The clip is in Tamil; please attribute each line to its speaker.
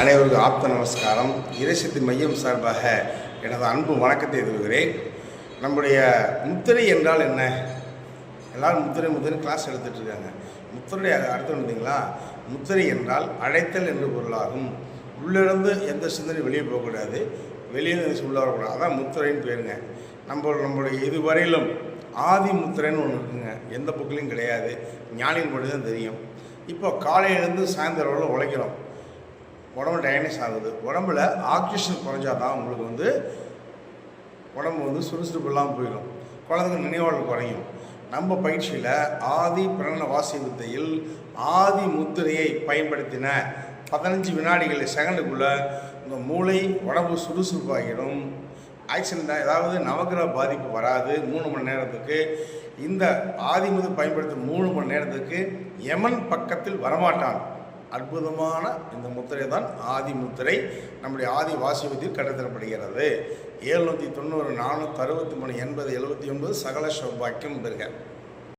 Speaker 1: அனைவருக்கும் ஆப்த நமஸ்காரம். இறைசக்தி மையம் சார்பாக எனது அன்பு வணக்கத்தை எதிர்கிறேன். நம்முடைய முத்திரை என்றால் என்ன? எல்லோரும் முத்திரை கிளாஸ் எடுத்துகிட்ருக்காங்க. முத்திரை அர்த்தம் பார்த்தீங்களா? முத்திரை என்றால் அழைத்தல் என்று பொருளாகும். உள்ளிருந்து எந்த சிந்தனை வெளியே போகக்கூடாது, வெளியே உள்ள வரக்கூடாது. அதான் முத்திரைன்னு பேருங்க. நம்மளுடைய இதுவரையிலும் ஆதி முத்திரைன்னு ஒன்று இருக்குங்க. எந்த புக்கிலையும் கிடையாது, ஞானிகள் மட்டும் தான் தெரியும். இப்போ காலையிலேருந்து சாயந்தரம் உழைக்கிறோம், உடம்பு டைனஸ் ஆகுது. உடம்புல ஆக்சிஜன் குறைஞ்சா தான் உங்களுக்கு உடம்பு சுறுசுறுப்பு இல்லாமல் போயிடும், குழந்தைங்க நினைவாளர் குறையும். நம்ம பயிற்சியில் ஆதி பிரணன வாசி வித்தையில் ஆதி முத்திரையை பயன்படுத்தின 15 வினாடிகள் செகண்டுக்குள்ளே இந்த மூளை உடம்பு சுறுசுறுப்பாகிடும். ஆக்சிடென்ட் ஏதாவது நவகிரக பாதிப்பு வராது. 3 மணி நேரத்துக்கு இந்த ஆதி முத்திரை பயன்படுத்தும் 3 மணி நேரத்துக்கு யமன் பக்கத்தில் வரமாட்டான். அற்புதமான இந்த முத்திரை தான் ஆதி முத்திரை. நம்முடைய ஆதி வாசியத்தில் கற்றுத்தரப்படுகிறது. 790 463 80 79 சகல சௌபாக்கியம் பெறுக.